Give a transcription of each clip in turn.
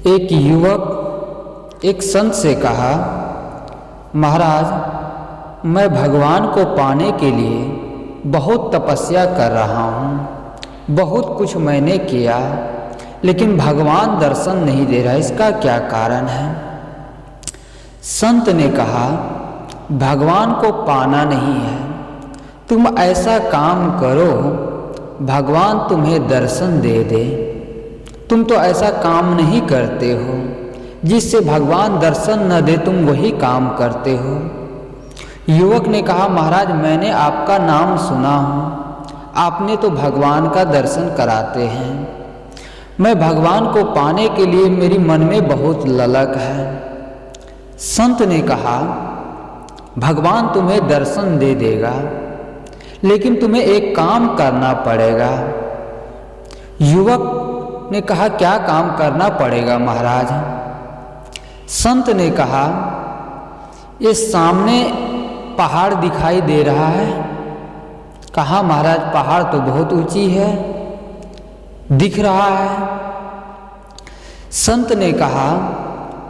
एक युवक एक संत से कहा, महाराज मैं भगवान को पाने के लिए बहुत तपस्या कर रहा हूँ, बहुत कुछ मैंने किया लेकिन भगवान दर्शन नहीं दे रहा, इसका क्या कारण है। संत ने कहा, भगवान को पाना नहीं है, तुम ऐसा काम करो भगवान तुम्हें दर्शन दे दे। तुम तो ऐसा काम नहीं करते हो, जिससे भगवान दर्शन न दे तुम वही काम करते हो। युवक ने कहा, महाराज मैंने आपका नाम सुना हूँ, आपने तो भगवान का दर्शन कराते हैं। मैं भगवान को पाने के लिए मेरी मन में बहुत ललक है। संत ने कहा, भगवान तुम्हें दर्शन दे देगा लेकिन तुम्हें एक काम करना पड़ेगा। युवक ने कहा, क्या काम करना पड़ेगा महाराज। संत ने कहा, ये सामने पहाड़ दिखाई दे रहा है। कहा, महाराज पहाड़ तो बहुत ऊंची है, दिख रहा है। संत ने कहा,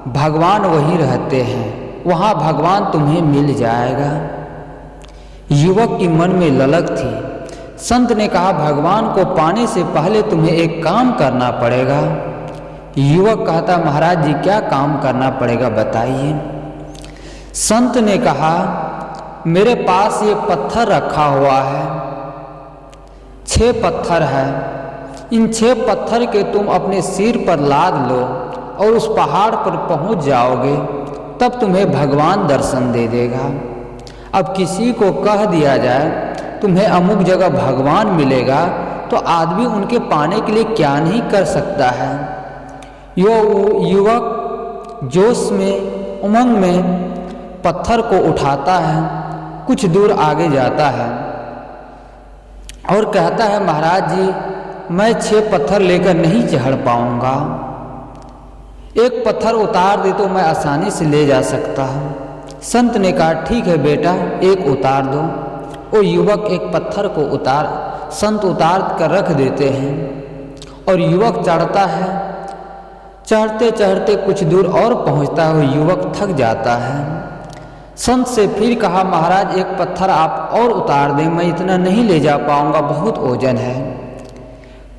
भगवान वहीं रहते हैं, वहाँ भगवान तुम्हें मिल जाएगा। युवक की मन में ललक थी। संत ने कहा, भगवान को पाने से पहले तुम्हें एक काम करना पड़ेगा। युवक कहता, महाराज जी क्या काम करना पड़ेगा बताइए। संत ने कहा, मेरे पास ये पत्थर रखा हुआ है, 6 पत्थर है। इन 6 पत्थर के तुम अपने सिर पर लाद लो और उस पहाड़ पर पहुंच जाओगे, तब तुम्हें भगवान दर्शन दे देगा। अब किसी को कह दिया जाए तुम्हें अमुक जगह भगवान मिलेगा, तो आदमी उनके पाने के लिए क्या नहीं कर सकता है। युवक जोश में उमंग में पत्थर को उठाता है, कुछ दूर आगे जाता है और कहता है, महाराज जी मैं 6 पत्थर लेकर नहीं चढ़ पाऊंगा, एक पत्थर उतार दे तो मैं आसानी से ले जा सकता हूँ। संत ने कहा, ठीक है बेटा, एक उतार दो। वो युवक एक पत्थर को संत उतार कर रख देते हैं और युवक चढ़ता है। चढ़ते चढ़ते कुछ दूर और पहुंचता है, वो युवक थक जाता है। संत से फिर कहा, महाराज एक पत्थर आप और उतार दें, मैं इतना नहीं ले जा पाऊंगा, बहुत ओजन है।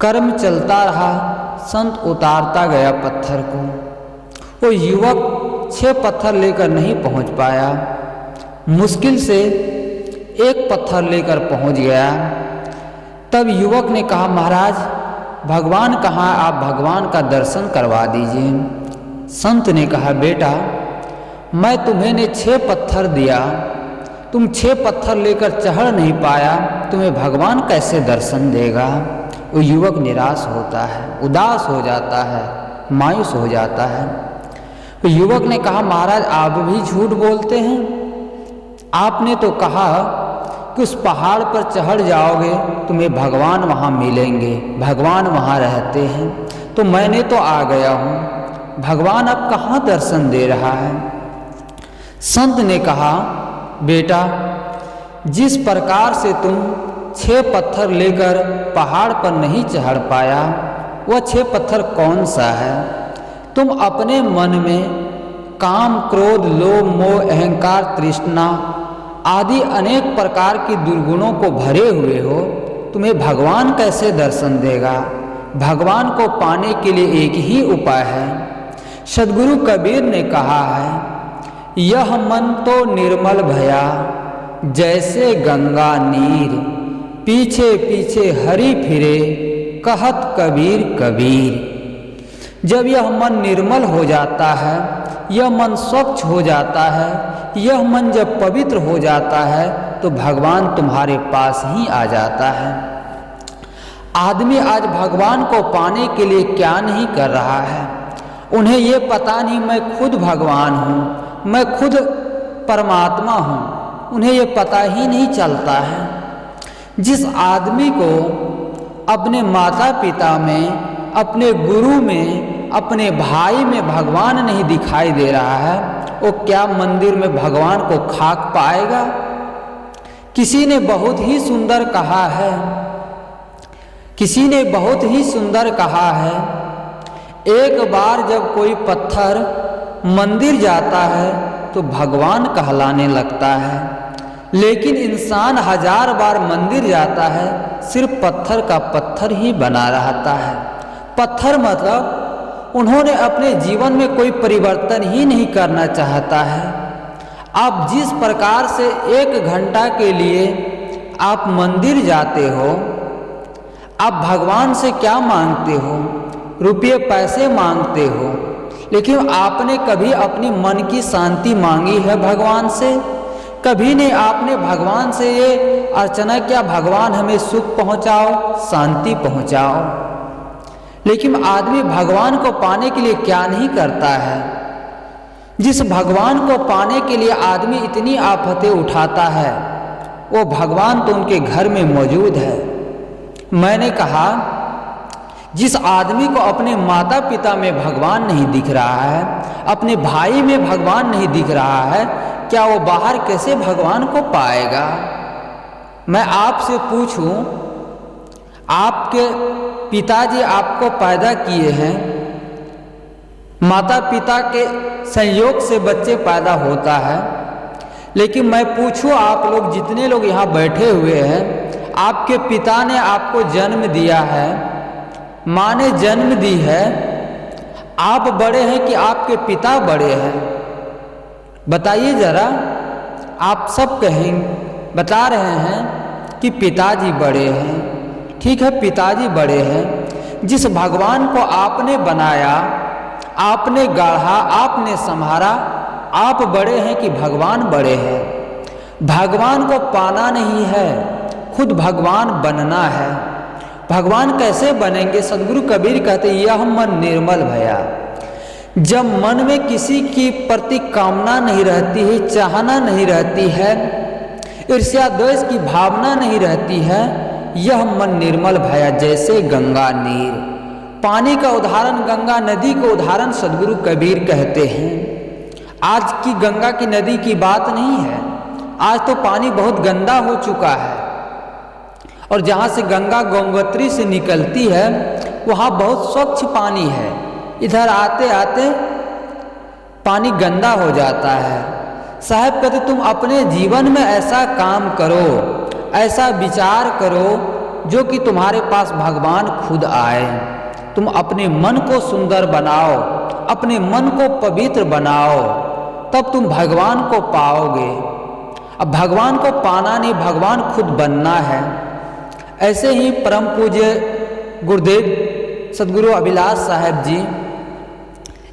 कर्म चलता रहा, संत उतारता गया पत्थर को। वो युवक 6 पत्थर लेकर नहीं पहुंच पाया, मुश्किल से एक पत्थर लेकर पहुंच गया। तब युवक ने कहा, महाराज भगवान कहाँ, आप भगवान का दर्शन करवा दीजिए। संत ने कहा, बेटा मैं तुम्हें ने 6 पत्थर दिया, तुम 6 पत्थर लेकर चढ़ नहीं पाया, तुम्हें भगवान कैसे दर्शन देगा। वो युवक निराश होता है, उदास हो जाता है, मायूस हो जाता है। तो युवक ने कहा, महाराज आप भी झूठ बोलते हैं, आपने तो कहा कि उस पहाड़ पर चढ़ जाओगे तुम्हें भगवान वहाँ मिलेंगे, भगवान वहाँ रहते हैं, तो मैंने तो आ गया हूँ, भगवान अब कहाँ दर्शन दे रहा है। संत ने कहा, बेटा जिस प्रकार से तुम 6 पत्थर लेकर पहाड़ पर नहीं चढ़ पाया, वह 6 पत्थर कौन सा है। तुम अपने मन में काम, क्रोध, लोभ, मोह, अहंकार, तृष्णा आदि अनेक प्रकार की दुर्गुणों को भरे हुए हो, तुम्हें भगवान कैसे दर्शन देगा। भगवान को पाने के लिए एक ही उपाय है। सद्गुरु कबीर ने कहा है, यह मन तो निर्मल भया जैसे गंगा नीर, पीछे पीछे हरि फिरे कहत कबीर कबीर। जब यह मन निर्मल हो जाता है, यह मन स्वच्छ हो जाता है, यह मन जब पवित्र हो जाता है, तो भगवान तुम्हारे पास ही आ जाता है। आदमी आज भगवान को पाने के लिए क्या नहीं कर रहा है। उन्हें ये पता नहीं मैं खुद भगवान हूँ, मैं खुद परमात्मा हूँ, उन्हें ये पता ही नहीं चलता है। जिस आदमी को अपने माता पिता में, अपने गुरु में, अपने भाई में भगवान नहीं दिखाई दे रहा है, वो क्या मंदिर में भगवान को खाक पाएगा। किसी ने बहुत ही सुंदर कहा है, एक बार जब कोई पत्थर मंदिर जाता है तो भगवान कहलाने लगता है, लेकिन इंसान 1000 बार मंदिर जाता है सिर्फ पत्थर का पत्थर ही बना रहता है। पत्थर मतलब उन्होंने अपने जीवन में कोई परिवर्तन ही नहीं करना चाहता है। आप जिस प्रकार से 1 घंटा के लिए आप मंदिर जाते हो, आप भगवान से क्या मांगते हो? रुपये पैसे मांगते हो, लेकिन आपने कभी अपनी मन की शांति मांगी है भगवान से? कभी नहीं आपने भगवान से ये अर्चना किया, भगवान हमें सुख पहुंचाओ, शांति पहुंचाओ। लेकिन आदमी भगवान को पाने के लिए क्या नहीं करता है। जिस भगवान को पाने के लिए आदमी इतनी आफतें उठाता है, वो भगवान तो उनके घर में मौजूद है। मैंने कहा, जिस आदमी को अपने माता पिता में भगवान नहीं दिख रहा है, अपने भाई में भगवान नहीं दिख रहा है, क्या वो बाहर कैसे भगवान को पाएगा? मैं आपसे पूछूं, आपके पिताजी आपको पैदा किए हैं, माता पिता के संयोग से बच्चे पैदा होता है, लेकिन मैं पूछूं, आप लोग जितने लोग यहाँ बैठे हुए हैं, आपके पिता ने आपको जन्म दिया है, माँ ने जन्म दी है, आप बड़े हैं कि आपके पिता बड़े हैं? बताइए जरा। आप सब कहेंगे, बता रहे हैं कि पिताजी बड़े हैं। ठीक है, पिताजी बड़े हैं। जिस भगवान को आपने बनाया, आपने गढ़ा, आपने संभाला, आप बड़े हैं कि भगवान बड़े हैं? भगवान को पाना नहीं है, खुद भगवान बनना है। भगवान कैसे बनेंगे? सदगुरु कबीर कहते, यह मन निर्मल भया। जब मन में किसी की प्रति कामना नहीं रहती है, चाहना नहीं रहती है, ईर्ष्या द्वेष की भावना नहीं रहती है, यह मन निर्मल भया। जैसे गंगा नीर, पानी का उदाहरण, गंगा नदी को उदाहरण सदगुरु कबीर कहते हैं। आज की गंगा की नदी की बात नहीं है, आज तो पानी बहुत गंदा हो चुका है, और जहाँ से गंगा गंगोत्री से निकलती है वहाँ बहुत स्वच्छ पानी है। इधर आते आते पानी गंदा हो जाता है। साहब कहते, तुम अपने जीवन में ऐसा काम करो, ऐसा विचार करो जो कि तुम्हारे पास भगवान खुद आए। तुम अपने मन को सुंदर बनाओ, अपने मन को पवित्र बनाओ, तब तुम भगवान को पाओगे। अब भगवान को पाना नहीं, भगवान खुद बनना है। ऐसे ही परम पूज्य गुरुदेव सदगुरु अभिलाष साहब जी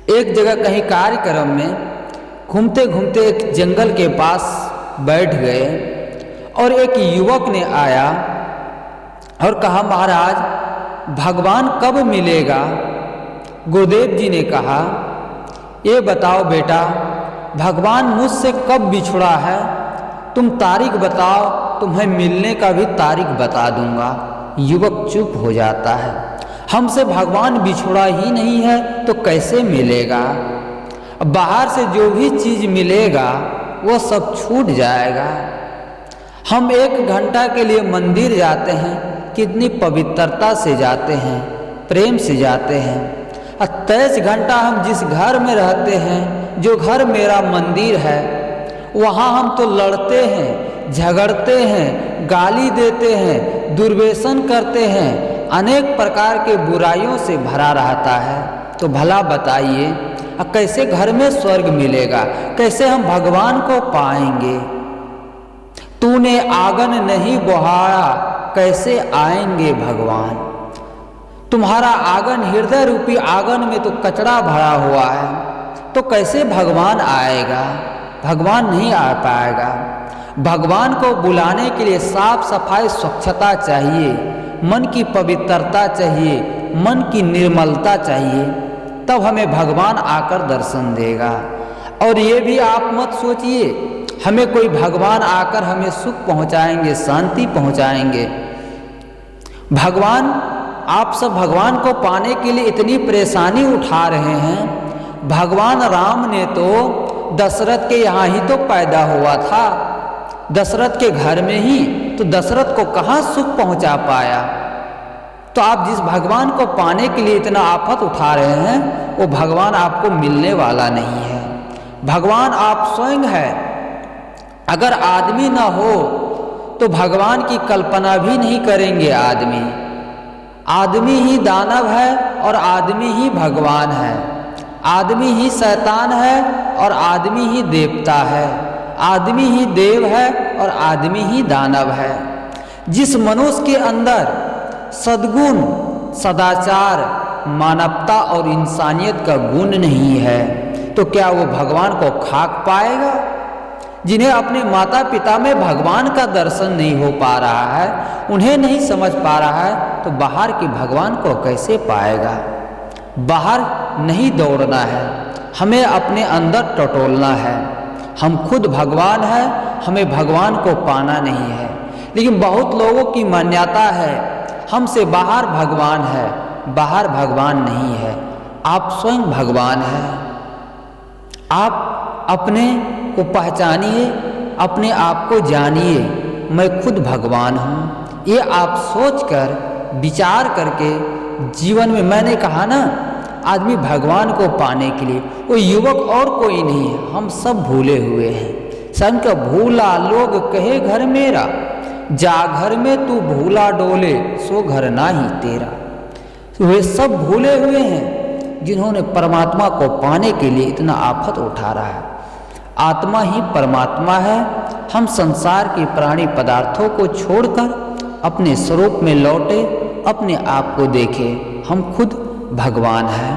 एक जगह कहीं कार्यक्रम में घूमते घूमते एक जंगल के पास बैठ गए, और एक युवक ने आया और कहा, महाराज भगवान कब मिलेगा? गुरुदेव जी ने कहा, ये बताओ बेटा, भगवान मुझसे कब बिछुड़ा है? तुम तारीख बताओ, तुम्हें मिलने का भी तारीख बता दूंगा। युवक चुप हो जाता है। हमसे भगवान बिछुड़ा ही नहीं है तो कैसे मिलेगा? बाहर से जो भी चीज मिलेगा वो सब छूट जाएगा। हम 1 घंटा के लिए मंदिर जाते हैं, कितनी पवित्रता से जाते हैं, प्रेम से जाते हैं। 23 घंटा हम जिस घर में रहते हैं, जो घर मेरा मंदिर है, वहाँ हम तो लड़ते हैं, झगड़ते हैं, गाली देते हैं, दुर्व्यसन करते हैं, अनेक प्रकार के बुराइयों से भरा रहता है। तो भला बताइए, कैसे घर में स्वर्ग मिलेगा? कैसे हम भगवान को पाएंगे? तूने आंगन नहीं बहारा, कैसे आएंगे भगवान? तुम्हारा आंगन, हृदय रूपी आंगन में तो कचरा भरा हुआ है, तो कैसे भगवान आएगा? भगवान नहीं आ पाएगा। भगवान को बुलाने के लिए साफ सफाई, स्वच्छता चाहिए, मन की पवित्रता चाहिए, मन की निर्मलता चाहिए, तब हमें भगवान आकर दर्शन देगा। और ये भी आप मत सोचिए हमें कोई भगवान आकर हमें सुख पहुंचाएंगे, शांति पहुंचाएंगे। भगवान, आप सब भगवान को पाने के लिए इतनी परेशानी उठा रहे हैं। भगवान राम ने तो दशरथ के यहाँ ही तो पैदा हुआ था, दशरथ के घर में ही, तो दशरथ को कहाँ सुख पहुंचा पाया? तो आप जिस भगवान को पाने के लिए इतना आफत उठा रहे हैं वो भगवान आपको मिलने वाला नहीं है। भगवान आप स्वयं है। अगर आदमी ना हो तो भगवान की कल्पना भी नहीं करेंगे आदमी। आदमी ही दानव है और आदमी ही भगवान है। आदमी ही शैतान है और आदमी ही देवता है। आदमी ही देव है और आदमी ही दानव है। जिस मनुष्य के अंदर सद्गुण, सदाचार, मानवता और इंसानियत का गुण नहीं है तो क्या वो भगवान को खाक पाएगा? जिन्हें अपने माता पिता में भगवान का दर्शन नहीं हो पा रहा है, उन्हें नहीं समझ पा रहा है, तो बाहर के भगवान को कैसे पाएगा? बाहर नहीं दौड़ना है, हमें अपने अंदर टटोलना है। हम खुद भगवान हैं, हमें भगवान को पाना नहीं है। लेकिन बहुत लोगों की मान्यता है हमसे बाहर भगवान है। बाहर भगवान नहीं है, आप स्वयं भगवान हैं। आप अपने को पहचानिए, अपने आप को जानिए, मैं खुद भगवान हूँ। ये आप सोचकर विचार करके जीवन में, मैंने कहा ना, आदमी भगवान को पाने के लिए, वो युवक और कोई नहीं है, हम सब भूले हुए हैं। संत भूला लोग कहे घर मेरा, जा घर में तू भूला डोले, सो घर ना ही तेरा। वे सब भूले हुए हैं जिन्होंने परमात्मा को पाने के लिए इतना आफत उठा रहा है। आत्मा ही परमात्मा है। हम संसार के प्राणी पदार्थों को छोड़कर अपने स्वरूप में लौटे, अपने आप को देखें। हम खुद भगवान हैं।